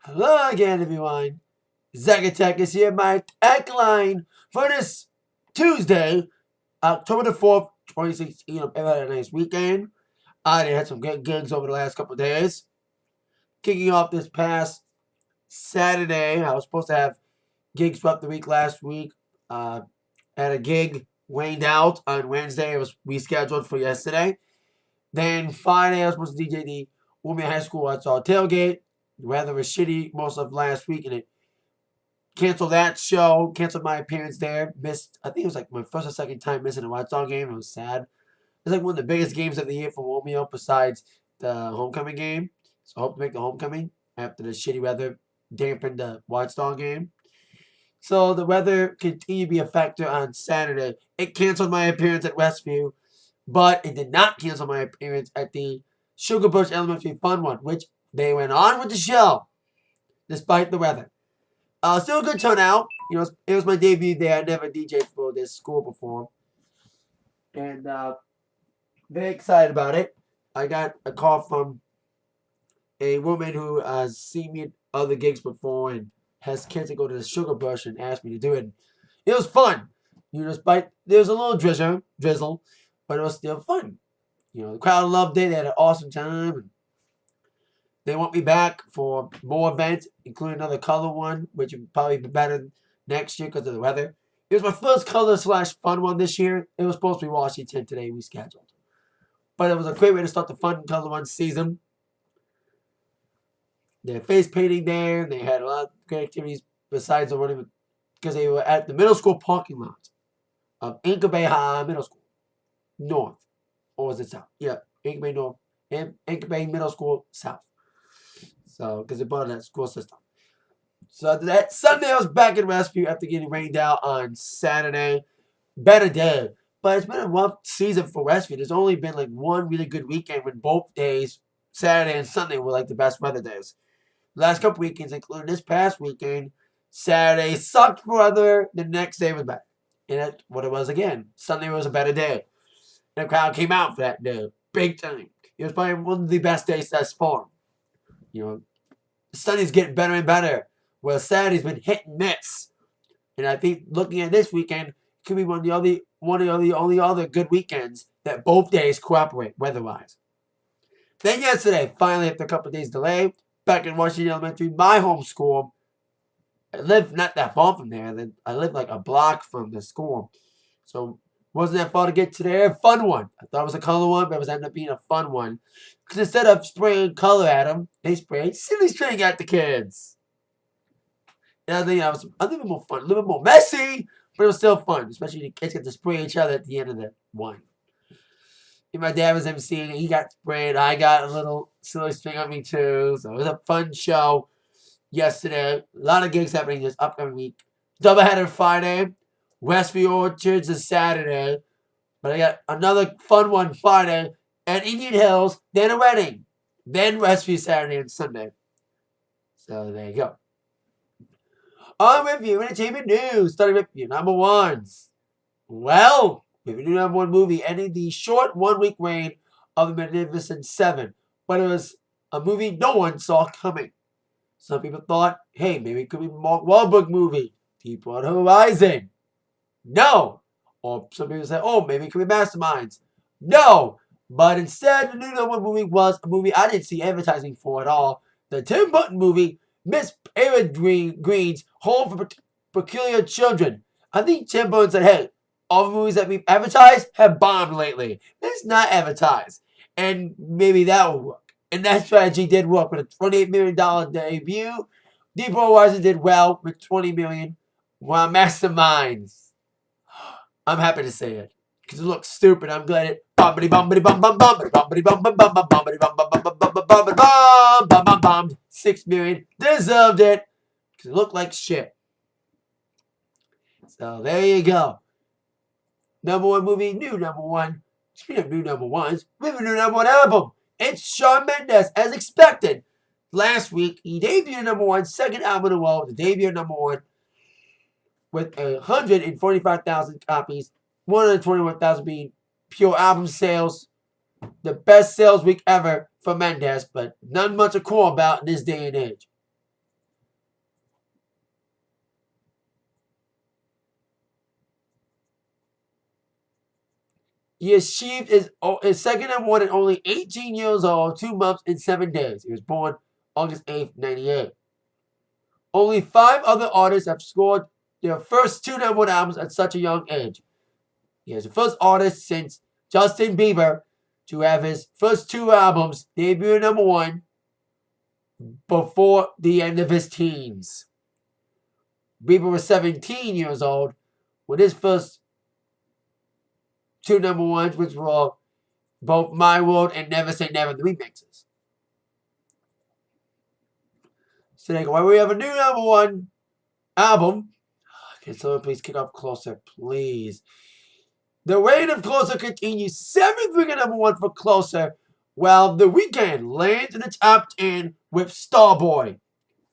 Hello again, everyone. Zagatech is here, my Atakline for this Tuesday, October the 4th, 2016. Hope everyone had a nice weekend. I had some great gigs over the last couple of days. Kicking off this past Saturday, I was supposed to have gigs throughout the week last week. Had a gig rained out on Wednesday. It was rescheduled for yesterday. Then Friday, I was supposed to DJ the Women High School at our tailgate. The weather was shitty most of last week, and it canceled that show. Canceled my appearance there. Missed. I think it was like my first or second time missing a White Sox game. It was sad. It's like one of the biggest games of the year for Romeo, besides the homecoming game. So I hope to make the homecoming after the shitty weather dampened the White Sox game. So the weather continued to be a factor on Saturday. It canceled my appearance at Westview, but it did not cancel my appearance at the Sugar Bush Elementary Fun One, which they went on with the show despite the weather. Still a good turnout. You know, it was my debut there. I never DJed for this school before, and very excited about it. I got a call from a woman who has seen me at other gigs before and has kids that go to the Sugar Bush and asked me to do it. It was fun. You know, despite there was a little drizzle, but it was still fun. You know, the crowd loved it. They had an awesome time. And they want me back for more events, including another color one, which would probably be better next year because of the weather. It was my first color/fun one this year. It was supposed to be Washington today, rescheduled. But it was a great way to start the fun color one season. They had face painting there. They had a lot of great activities besides the running, because they were at the middle school parking lot of Anchor Bay High Middle School, North. Or was it South? Yeah, Anchor Bay North and Anchor Bay Middle School South. So, because they're part of that school system. So after that, Sunday I was back in Westview after getting rained out on Saturday. Better day. But it's been a rough season for Westview. There's only been like one really good weekend when both days, Saturday and Sunday, were like the best weather days. The last couple weekends, including this past weekend, Saturday sucked for weather. The next day was better. And that's what it was again. Sunday was a better day. And the crowd came out for that day. Big time. It was probably one of the best days thus far. You know, Sunday's getting better and better. Well, Saturday's been hit and miss. And I think looking at this weekend, it could be one of the only other good weekends that both days cooperate weather-wise. Then yesterday, finally after a couple of days delay, back in Washington Elementary, my home school. I live not that far from there. I live like a block from the school. So wasn't that far to get to there. Fun one. I thought it was a color one, but it was ended up being a fun one. Because instead of spraying color at them, they sprayed silly string at the kids. And I think that was a little bit more fun, a little bit more messy, but it was still fun. Especially the kids get to spray each other at the end of the one. And my dad was emceeing, and he got sprayed. I got a little silly string on me too. So it was a fun show yesterday. A lot of gigs happening this upcoming week. Doubleheader Friday. Westview Orchards is Saturday. But I got another fun one Friday at Indian Hills. Then a wedding. Then Westview Saturday and Sunday. So there you go. On review, entertainment news. Starting with your number ones. Well, we have a new number one movie ending the short 1 week reign of The Magnificent Seven. But it was a movie no one saw coming. Some people thought, hey, maybe it could be a Mark Wahlberg movie. Deepwater Horizon. No. Or some people say, oh, maybe it could be Masterminds. No. But instead, the new number one movie was a movie I didn't see advertising for at all. The Tim Burton movie, Miss Green's Home for Peculiar Children. I think Tim Burton said, hey, all the movies that we've advertised have bombed lately. Let's not advertise. And maybe that will work. And that strategy did work with a $28 million debut. Deepwater Horizon did well with $20 million. While Masterminds, I'm happy to say it because it looks stupid. I'm glad it. Bumpity bumpity bum bum bumpity bumpity bum bum bum bum bumpity bum bum bum bum bum bum bum bum bum bum. $6 million, deserved it because it looked like shit. So there you go. Number one movie, new number one. Speaking of new number ones, we have a new number one album. It's Shawn Mendes, as expected. Last week, he debuted number one, second album in a row, the debut number one, with 145,000 copies, 121,000 being pure album sales. The best sales week ever for Mendes, but none much to call about in this day and age. He achieved his second number one at only 18 years old, 2 months and 7 days. He was born August 8th, 1998. Only 5 other artists have scored their first 2 number one albums at such a young age. He is the first artist since Justin Bieber to have his first 2 albums debut at number 1 before the end of his teens. Bieber was 17 years old when his first 2 number ones, which were both My World and Never Say Never, the remixes. So they go, well, we have a new number 1 album. Can someone please kick off Closer, please? The reign of Closer continues. 7th week at number 1 for Closer. Well, The Weeknd lands in the top 10 with Starboy,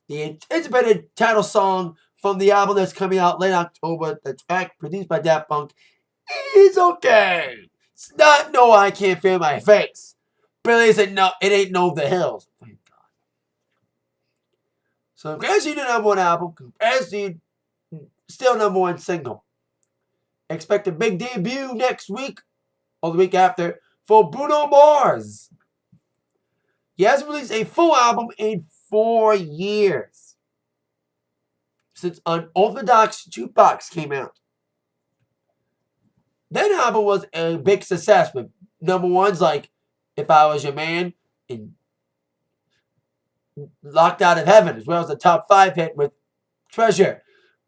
the anticipated title song from the album that's coming out late October. The track produced by Daft Punk is okay. It's not No I Can't Feel My Face. Billy said no, it ain't No The Hills. Thank God. So congrats to the number 1 album. Congrats to still number 1 single. Expect a big debut next week or the week after for Bruno Mars. He hasn't released a full album in 4 years since Unorthodox Jukebox came out. That album was a big success with number 1s like If I Was Your Man and Locked Out of Heaven, as well as the top 5 hit with Treasure.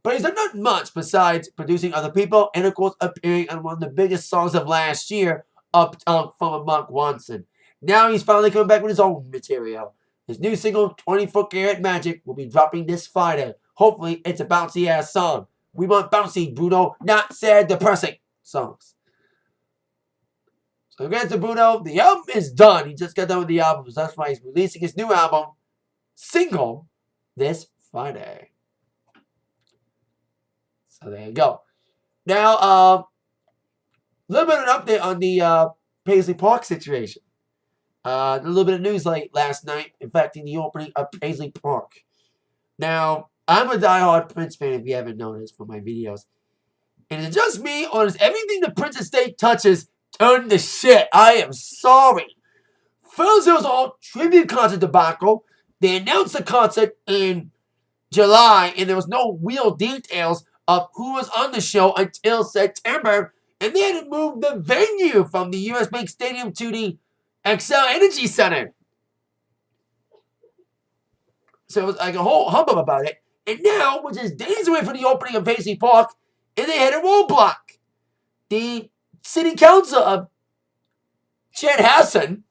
But he's done not much besides producing other people and, of course, appearing on one of the biggest songs of last year, Uptown from Mark Ronson. Now he's finally coming back with his own material. His new single, 24 Karat Magic, will be dropping this Friday. Hopefully, it's a bouncy-ass song. We want bouncy, Bruno, not sad, depressing songs. So congrats to Bruno. The album is done. He just got done with the album. So that's why he's releasing his new album, single, this Friday. So there you go. Now, a little bit of an update on the Paisley Park situation. A little bit of news last night, affecting the opening of Paisley Park. Now, I'm a diehard Prince fan, if you haven't noticed from my videos. And is it just me, or does everything the Prince estate touches turn to shit? I am sorry. First, there was a whole tribute concert debacle. They announced the concert in July, and there was no real details of who was on the show until September. And they had to move the venue from the US Bank Stadium to the Xcel Energy Center. So it was like a whole hubbub about it. And now, which is days away from the opening of Paisley Park, and they had a roadblock. The City Council of Chanhasen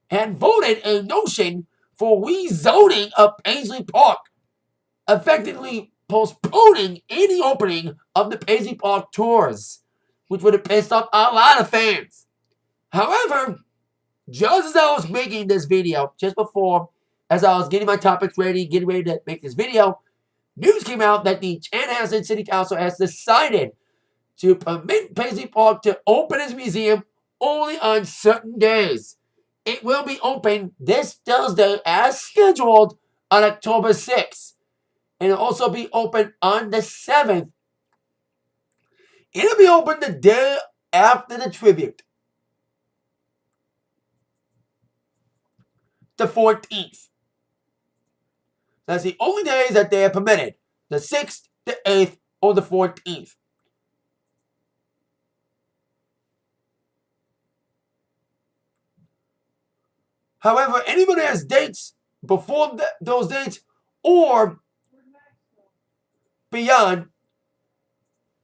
had voted a motion for rezoning of Paisley Park, effectively postponing any opening of the Paisley Park tours, which would have pissed off a lot of fans. However, just as I was making this video, just before, as I was getting my topics ready, getting ready to make this video, news came out that the Chanhasen City Council has decided to permit Paisley Park to open its museum only on certain days. It will be open this Thursday as scheduled on October 6th. And it'll also be open on the 7th. It'll be open the day after the tribute, the 14th. That's the only days that they are permitted. The 6th, the 8th, or the 14th. However, anybody has dates before those dates or beyond,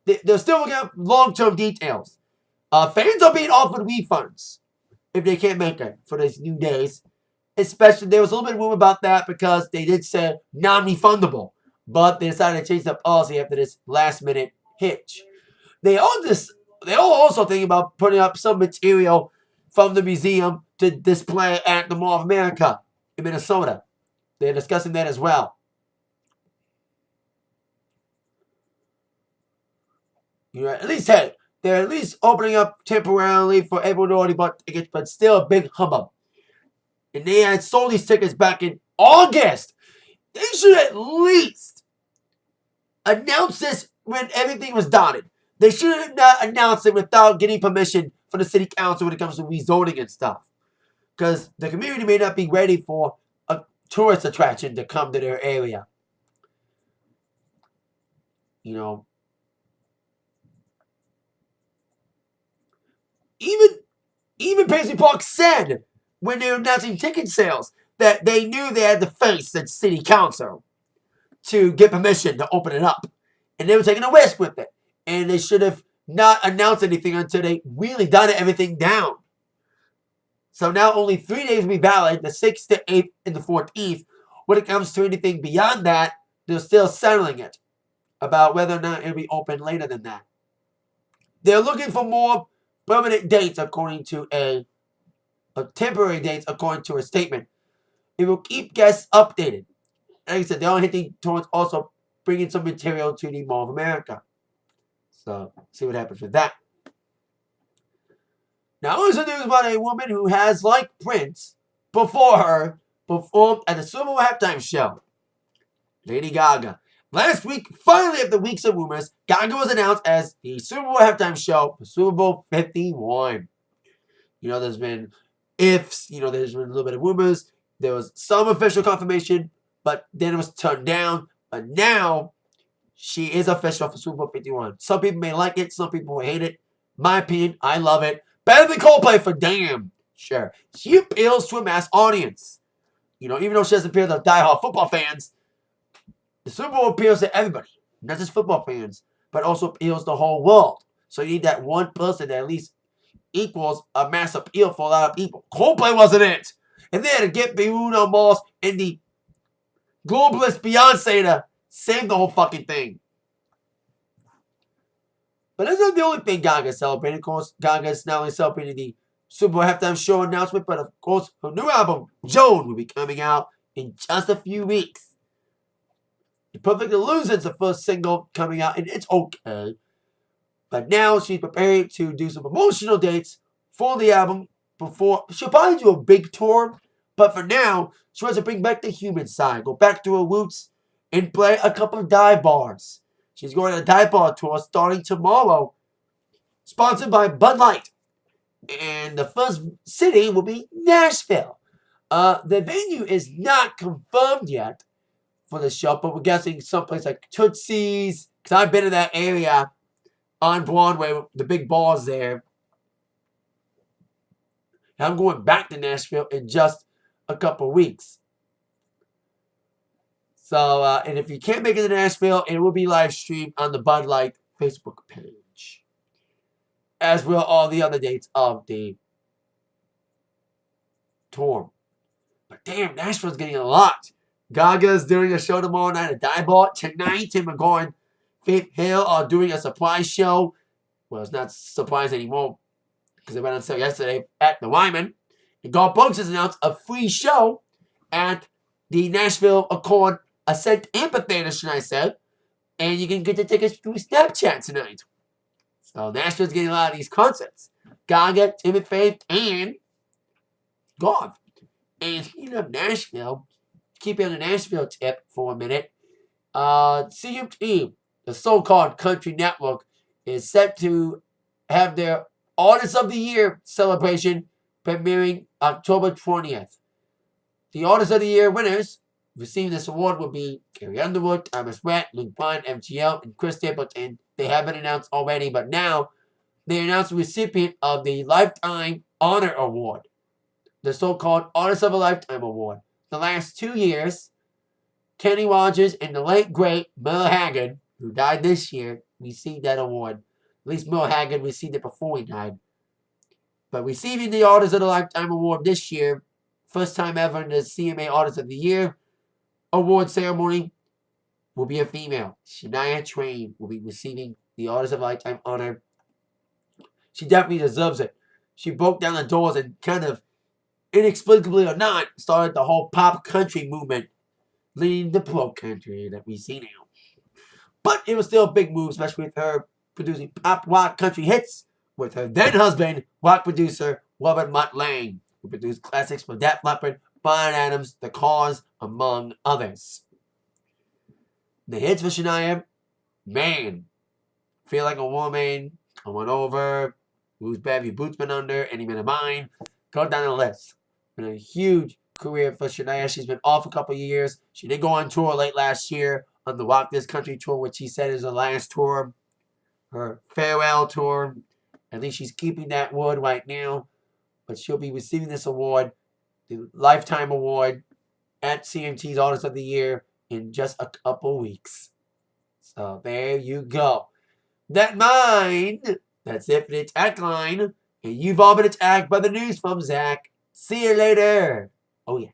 they're still looking at long-term details. Fans are being offered refunds if they can't make it for these new days. Especially, there was a little bit of rumor about that because they did say non-refundable. But they decided to change the policy after this last-minute hitch. They are also thinking about putting up some material from the museum to display at the Mall of America in Minnesota. They're discussing that as well. At least, hey, they're at least opening up temporarily for everyone who already bought tickets, but still a big hubbub. And they had sold these tickets back in August. They should at least announce this when everything was dotted. They should have not announced it without getting permission for the city council when it comes to rezoning and stuff. Because the community may not be ready for a tourist attraction to come to their area. You know, even Paisley Park said when they were announcing ticket sales that they knew they had to face the city council to get permission to open it up. And they were taking a risk with it. And they should have not announced anything until they really done everything down. So now only 3 days will be valid, the 6th, the 8th, and the 14th. When it comes to anything beyond that, they're still settling it about whether or not it'll be open later than that. They're looking for more permanent dates according to a temporary dates according to a statement. It will keep guests updated. Like I said, they are hinting towards also bringing some material to the Mall of America. So, see what happens with that. Now, also news about a woman who has, like Prince, before her, performed at the Superbowl halftime show. Lady GaGa. Last week, finally after weeks of rumors, GaGa was announced as the Superbowl halftime show for Super Bowl 51. You know, there's been ifs, you know, there's been a little bit of rumors. There was some official confirmation, but then it was turned down. But now, she is official for Super Bowl 51. Some people may like it, some people hate it. My opinion, I love it. Better than Coldplay for damn sure. She appeals to a mass audience. You know, even though she doesn't appeal to diehard football fans, the Super Bowl appeals to everybody. Not just football fans, but also appeals to the whole world. So you need that one person that at least equals a mass appeal for a lot of people. Coldplay wasn't it. And then to get Bruno Mars and the globalist Beyonce to save the whole fucking thing. But that's not the only thing GaGa is celebrating. Of course, GaGa is not only celebrating the Super Bowl halftime show announcement, but of course, her new album, Joan, will be coming out in just a few weeks. The Perfect Illusion is the first single coming out, and it's okay. But now she's preparing to do some promotional dates for the album before. She'll probably do a big tour, but for now, she wants to bring back the human side, go back to her roots, and play a couple of dive bars. She's going on a dive bar tour starting tomorrow, sponsored by Bud Light. And the first city will be Nashville. The venue is not confirmed yet for the show, but we're guessing someplace like Tootsie's, because I've been in that area on Broadway with the big bars there. And I'm going back to Nashville in just a couple weeks. So, and if you can't make it to Nashville, it will be live streamed on the Bud Light Facebook page. As will all the other dates of the tour. But damn, Nashville's getting a lot. GaGa's doing a show tomorrow night at Dive Bar. Tonight, Tim McGowan, Faith Hill are doing a surprise show. Well, it's not a surprise anymore because it went on sale yesterday at the Wyman. And Garth Brooks has announced a free show at the Nashville Accord Ascent Amphitheater, should I say. And you can get the tickets through Snapchat tonight. So Nashville's getting a lot of these concerts. GaGa, Tim and Faith, and Garth. And speaking of Nashville, keeping on the Nashville tip for a minute, CMT, the so-called country network, is set to have their Artist of the Year celebration premiering October 20th. The Artist of the Year winners receiving this award will be Carrie Underwood, Thomas Rhett, Luke Bryan, MTL, and Chris Stapleton. They have been announced already, but now they announced the recipient of the Lifetime Honor Award, the so-called Artist of a Lifetime Award. The last 2 years, Kenny Rogers and the late, great Merle Haggard, who died this year, received that award. At least Merle Haggard received it before he died. But receiving the Artist of the Lifetime Award this year, first time ever in the CMA Artist of the Year award ceremony, will be a female. Shania Twain will be receiving the Artist of a Lifetime honor. She definitely deserves it. She broke down the doors and kind of, inexplicably or not, started the whole pop country movement, leading the pro country that we see now. But it was still a big move, especially with her producing pop rock country hits with her then husband, rock producer Robert Mutt Lange, who produced classics for Def Leppard, Bryan Adams, The Cause, among others. The hits for Shania, man, Feel Like a Woman, Coming Over, Who's Bev? Your Boots Been Under, Any Man of Mine. Go down the list. Been a huge career for Shania. She's been off a couple years. She did go on tour late last year on the Walk This Country tour, which she said is her last tour, her farewell tour. At least she's keeping that word right now. But she'll be receiving this award, the Lifetime Award, at CMT's Artist of the Year in just a couple weeks. So there you go. That's it for the Atakline. And you've all been attacked by the news from Zach. See you later. Oh, yeah.